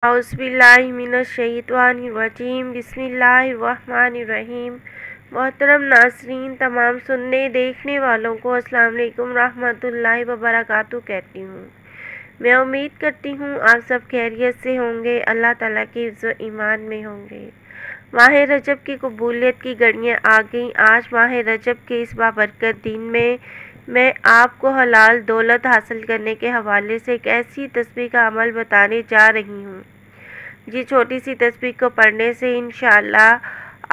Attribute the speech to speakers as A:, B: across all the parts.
A: औज़ुबिल्लाहिमिनश्शैतानिर्रजीम बिस्मिल्लाहिर्रहमानिर्रहीम। मोहतरम नाज़रीन, तमाम सुनने देखने वालों को अस्सलाम वालेकुम रहमतुल्लाहि व बरकातुहू कहती हूँ। मैं उम्मीद करती हूँ आप सब खैरियत से होंगे, अल्लाह ताला के इज़्ज़ो ईमान में होंगे। माह रजब की कबूलियत की घड़ियाँ आ गईं। आज माह रजब के इस बाबरकत दिन में मैं आपको हलाल दौलत हासिल करने के हवाले से एक ऐसी तस्बीह का अमल बताने जा रही हूँ। जी छोटी सी तस्बीह को पढ़ने से इंशाअल्लाह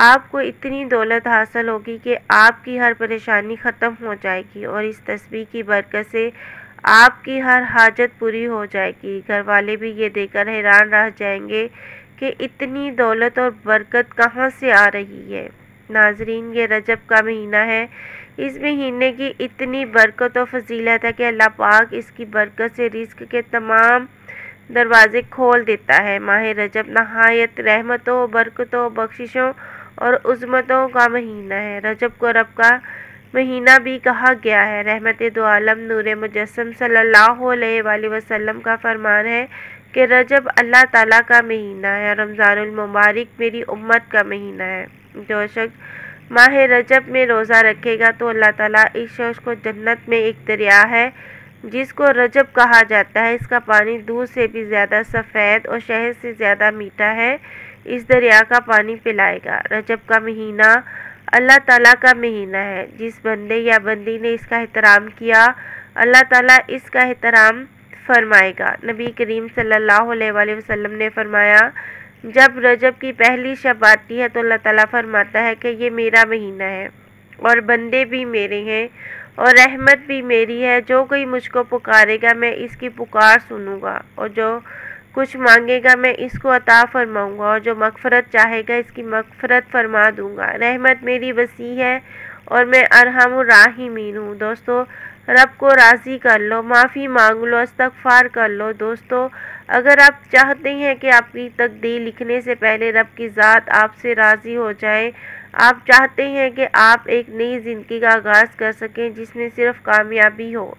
A: आपको इतनी दौलत हासिल होगी कि आपकी हर परेशानी ख़त्म हो जाएगी और इस तस्बीह की बरकत से आपकी हर हाजत पूरी हो जाएगी। घर वाले भी ये देखकर हैरान रह जाएंगे कि इतनी दौलत और बरकत कहाँ से आ रही है। नाजरीन, ये रजब का महीना है। इस महीने की इतनी बरकत और फजीलत है कि अल्लाह पाक इसकी बरकत से रिज़्क़ के तमाम दरवाज़े खोल देता है। माह रजब नहायत रहमतों, बरकतों, बख्शिशों और उज़्मतों का महीना है। रजब को रब का महीना भी कहा गया है। रहमत दो आलम नूर मुजस्सम सल्लल्लाहु अलैहि वसल्लम का फरमान है कि रजब अल्लाह ताला का महीना है और रमज़ानुल मुबारक मेरी उम्मत का महीना है। जो शख्स माह रजब में रोज़ा रखेगा तो अल्लाह ताला इस शख्स को जन्नत में एक दरिया है जिसको रजब कहा जाता है, इसका पानी दूध से भी ज़्यादा सफ़ेद और शहद से ज़्यादा मीठा है, इस दरिया का पानी पिलाएगा। रजब का महीना अल्लाह ताला का महीना है। जिस बंदे या बंदी ने इसका एहतराम किया, अल्लाह ताला इसका एहतराम फरमाएगा। नबी करीम सल्लल्लाहु अलैहि वसल्लम ने फरमाया, जब रजब की पहली शब आती है तो अल्लाह ताला फरमाता है कि ये मेरा महीना है और बंदे भी मेरे हैं और रहमत भी मेरी है। जो कोई मुझको पुकारेगा मैं इसकी पुकार सुनूंगा और जो कुछ मांगेगा मैं इसको अता फरमाऊंगा और जो मगफरत चाहेगा इसकी मगफरत फरमा दूंगा। रहमत मेरी वसी है और मैं अरहमुर राहिमीन हूँ। दोस्तों, रब को राज़ी कर लो, माफ़ी मांग लो, इस्तग़फ़ार कर लो। दोस्तों, अगर आप चाहते हैं कि आपकी तकदीर लिखने से पहले रब की ज़ात आपसे राज़ी हो जाए, आप चाहते हैं कि आप एक नई ज़िंदगी का आगाज़ कर सकें जिसमें सिर्फ कामयाबी हो,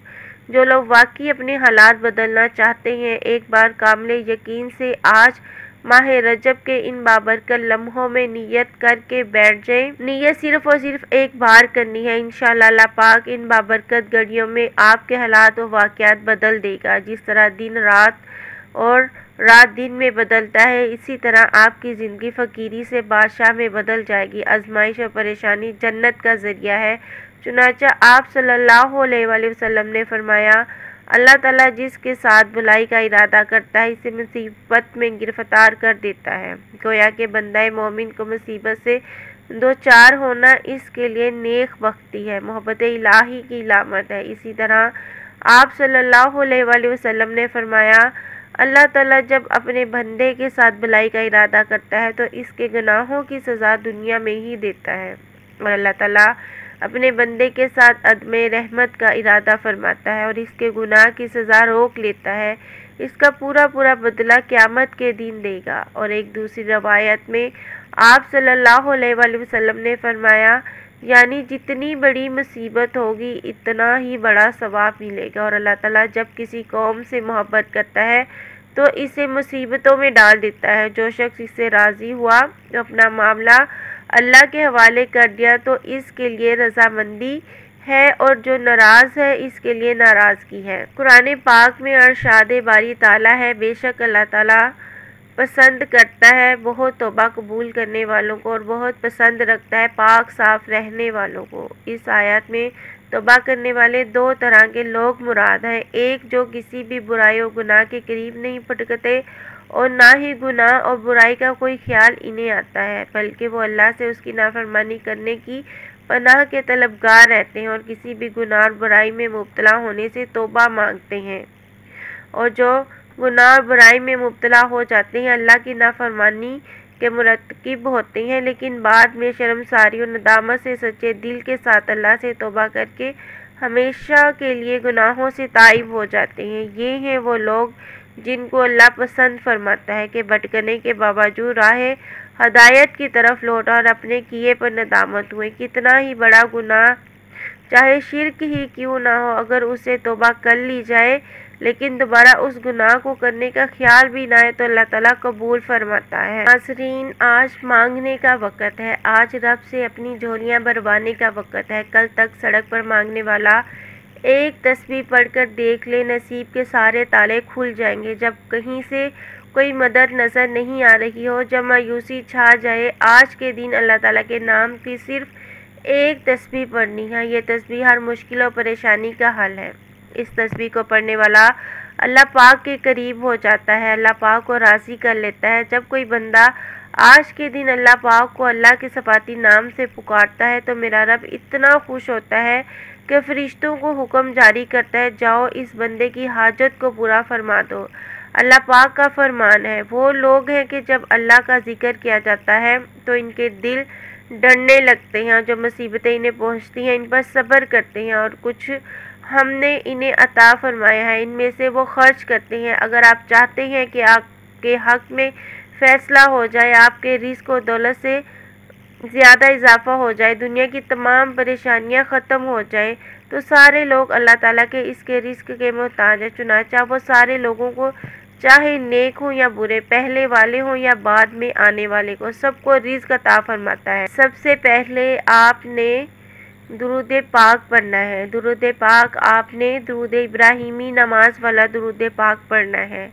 A: जो लोग वाकई अपने हालात बदलना चाहते हैं, एक बार कामिल यकीन से आज माह रजब के इन बाबरकत लम्हों में नियत करके बैठ जाएं। नियत सिर्फ और सिर्फ एक बार करनी है। इंशाअल्लाह अल्लाह पाक इन बाबरकत घड़ियों में आपके हालात और वाक़यात बदल देगा। जिस तरह दिन रात और रात दिन में बदलता है, इसी तरह आपकी ज़िंदगी फ़कीरी से बादशाह में बदल जाएगी। आजमाइश और परेशानी जन्नत का ज़रिया है। चुनांचा आप सल्लल्लाहु अलैहि वसल्लम ने फरमाया, अल्लाह ताला जिसके साथ बुराई का इरादा करता है इसे मुसीबत में गिरफ्तार कर देता है। गोया के बंदाए मोमिन को मुसीबत से दो चार होना इसके लिए नेक बख्ती है, मोहब्बत इलाही की इलामत है। इसी तरह आप सल्लल्लाहु अलैहि वसल्लम ने फरमाया, अल्लाह ताला जब अपने बंदे के साथ भलाई का इरादा करता है तो इसके गुनाहों की सज़ा दुनिया में ही देता है और अल्लाह ताला अपने बंदे के साथ अदम रहमत का इरादा फरमाता है और इसके गुनाह की सज़ा रोक लेता है। इसका पूरा पूरा बदला क़यामत के दिन देगा। और एक दूसरी रवायत में आप सल्लल्लाहु अलैहि वसल्लम ने फरमाया, यानी जितनी बड़ी मुसीबत होगी इतना ही बड़ा सवाब मिलेगा। और अल्लाह ताला जब किसी कौम से मोहब्बत करता है तो इसे मुसीबतों में डाल देता है। जो शख्स इससे राज़ी हुआ तो अपना मामला अल्लाह के हवाले कर दिया तो इसके लिए रज़ामंदी है और जो नाराज़ है इसके लिए नाराज़गी है। कुरान पाक में अरशाद बारी ताला है, बेशक अल्लाह ताला पसंद करता है बहुत तौबा कबूल करने वालों को और बहुत पसंद रखता है पाक साफ रहने वालों को। इस आयत में तौबा करने वाले दो तरह के लोग मुराद हैं। एक जो किसी भी बुराई और गुनाह के करीब नहीं भटकते और ना ही गुनाह और बुराई का कोई ख्याल इन्हें आता है, बल्कि वो अल्लाह से उसकी नाफरमानी करने की पनाह के तलबगार रहते हैं और किसी भी गुनाह और बुराई में मुब्तला होने से तौबा मांगते हैं। और जो गुनाह और बुराई में मुब्तला हो जाते हैं, अल्लाह की नाफरमानी के मुरतकिब होते हैं, लेकिन बाद में शर्मसारी और नदामत से सच्चे दिल के साथ अल्लाह से तौबा करके हमेशा के लिए गुनाहों से ताइब हो जाते हैं। ये हैं वो लोग जिनको अल्लाह पसंद फरमाता है कि भटकने के बावजूद राह हदायत की तरफ लौटा और अपने किए पर नदामत हुए। कितना ही बड़ा गुनाह चाहे शिर्क ही क्यों ना हो, अगर उसे तौबा कर ली जाए لیکن دوبارہ اس گناہ کو کرنے کا خیال بھی نہ آئے تو اللہ تعالیٰ قبول فرماتا ہے۔ ناظرین، آج مانگنے کا وقت ہے، آج رب سے اپنی جھولیاں بھروانے کا وقت ہے۔ کل تک سڑک پر مانگنے والا ایک تسبیح پڑھ کر دیکھ لے، نصیب کے سارے تالے کھل جائیں گے۔ جب کہیں سے کوئی مدد نظر نہیں آ رہی ہو، جب مایوسی چھا جائے، آج کے دن اللہ تعالیٰ کے نام کی صرف ایک تسبیح پڑھنی ہے۔ یہ تسبیح ہر مشکل و پریشانی کا حل ہے۔ اس تسبیح کو پڑھنے والا اللہ پاک کے قریب ہو جاتا ہے، اللہ پاک کو راضی کر لیتا ہے۔ جب کوئی بندہ آج کے دن اللہ پاک کو اللہ کے صفاتی نام سے پکارتا ہے تو میرا رب اتنا خوش ہوتا ہے کہ فرشتوں کو حکم جاری کرتا ہے، جاؤ اس بندے کی حاجت کو پورا فرما دو۔ اللہ پاک کا فرمان ہے، وہ لوگ ہیں کہ جب اللہ کا ذکر کیا جاتا ہے تو ان کے دل ڈرنے لگتے ہیں، اور جو مصیبتیں انہیں پہنچتی ہیں ان پر صبر کرتے ہیں، اور کچھ ہم نے انہیں عطا فرمایا ہے ان میں سے وہ خرچ کرتے ہیں۔ اگر آپ چاہتے ہیں کہ آپ کے حق میں فیصلہ ہو جائے، آپ کے رزق و دولت سے زیادہ اضافہ ہو جائے، دنیا کی تمام پریشانیاں ختم ہو جائیں، تو سارے لوگ اللہ تعالیٰ کے اس کے رزق کے محتاج ہیں۔ چنانچہ وہ سارے لوگوں کو، چاہے نیک ہوں یا برے، پہلے والے ہوں یا بعد میں آنے والے کو، سب کو رزق عطا فرماتا ہے۔ سب سے پہلے آپ نے درود پاک پڑھنا ہے۔ درود پاک آپ نے درود ابراہیمی نماز والا درود پاک پڑھنا ہے۔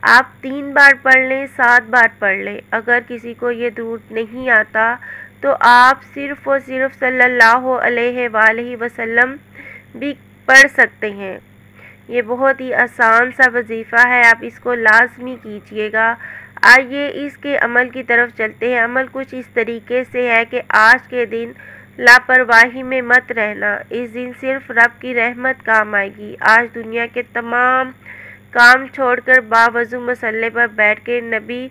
A: آپ 3 بار پڑھ لیں، 7 بار پڑھ لیں۔ اگر کسی کو یہ درود نہیں آتا تو آپ صرف و صرف صلی اللہ علیہ وآلہ وسلم بھی پڑھ سکتے ہیں۔ یہ بہت ہی آسان سا وظیفہ ہے، آپ اس کو لازمی کیجئے گا۔ آئیے اس کے عمل کی طرف چلتے ہیں۔ عمل کچھ اس طریقے سے ہے کہ آج کے دن لاپرواہی میں مت رہنا، اس دن صرف رب کی رحمت کام آئے گی۔ آج دنیا کے تمام کام چھوڑ کر باوضو مسلح پر بیٹھ کے نبی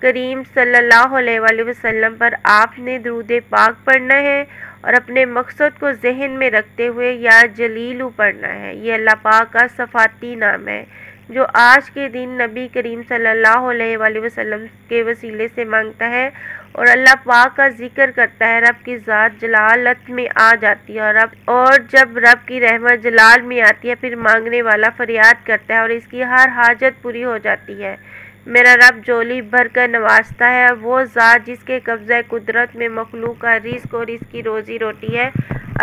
A: کریم صلی اللہ علیہ وآلہ وسلم پر آپ نے درود پاک پڑھنا ہے، اور اپنے مقصد کو ذہن میں رکھتے ہوئے یا جلیلو پڑھنا ہے۔ یہ اللہ پاک کا صفاتی نام ہے جو آج کے دن نبی کریم صلی اللہ علیہ وآلہ وسلم کے وسیلے سے مانگتا ہے اور اللہ پاک کا ذکر کرتا ہے، رب کی ذات جلالت میں آ جاتی ہے، اور جب رب کی رحمت جلال میں آتی ہے پھر مانگنے والا فریاد کرتا ہے اور اس کی ہر حاجت پوری ہو جاتی ہے۔ میرا رب جولی بھر کر نوازتا ہے، وہ ذات جس کے قبضہ قدرت میں مخلوق کا رزق اور اس کی روزی روٹی ہے۔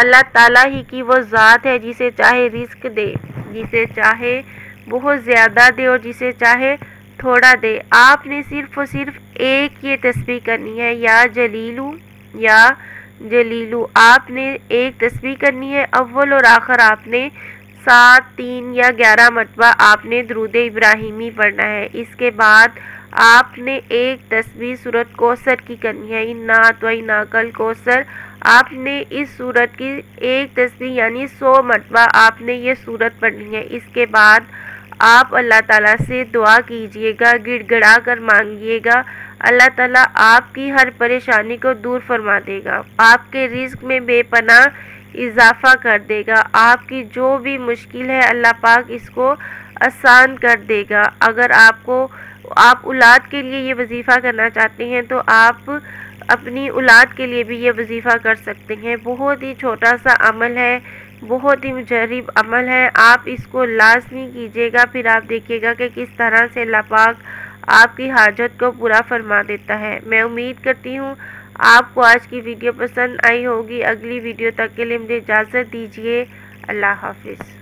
A: اللہ تعالیٰ ہی کی وہ ذات ہے جسے چاہے رزق دے، جسے چاہے بہت زیادہ دے اور جسے چاہے تھوڑا دے۔ آپ نے صرف اور صرف ایک یہ تسبیح کرنی ہے، یا جلیلو یا جلیلو۔ آپ نے ایک تسبیح کرنی ہے، اول اور آخر آپ نے 7، 3 یا 11 مرتبہ آپ نے درود ابراہیمی پڑھنا ہے۔ اس کے بعد آپ نے ایک تسبیح سورۃ کوثر کی کرنی ہے، اِنَّا أَعْطَيْنَاكَ الْكَوْثَرَ۔ آپ نے اس سورت کی ایک تسبیح یعنی 100 مرتبہ آپ نے یہ سورت پڑھنی ہے۔ اس کے بعد آپ اللہ تعالیٰ سے دعا کیجئے گا، گڑ گڑا کر مانگیے گا، اللہ تعالیٰ آپ کی ہر پریشانی کو دور فرما دے گا، آپ کے رزق میں بے پناہ اضافہ کر دے گا، آپ کی جو بھی مشکل ہے اللہ پاک اس کو آسان کر دے گا۔ اگر آپ اولاد کے لیے یہ وظیفہ کرنا چاہتے ہیں تو آپ اپنی اولاد کے لیے بھی یہ وظیفہ کر سکتے ہیں۔ بہت ہی چھوٹا سا عمل ہے، بہت ہی مجرب عمل ہے، آپ اس کو لازمی کیجیے گا، پھر آپ دیکھیے گا کہ کس طرح سے اللہ پاک آپ کی حاجت کو پورا فرما دیتا ہے۔ میں امید کرتی ہوں آپ کو آج کی ویڈیو پسند آئی ہوگی۔ اگلی ویڈیو تک کے لیے مجھے اجازت دیجیے۔ اللہ حافظ۔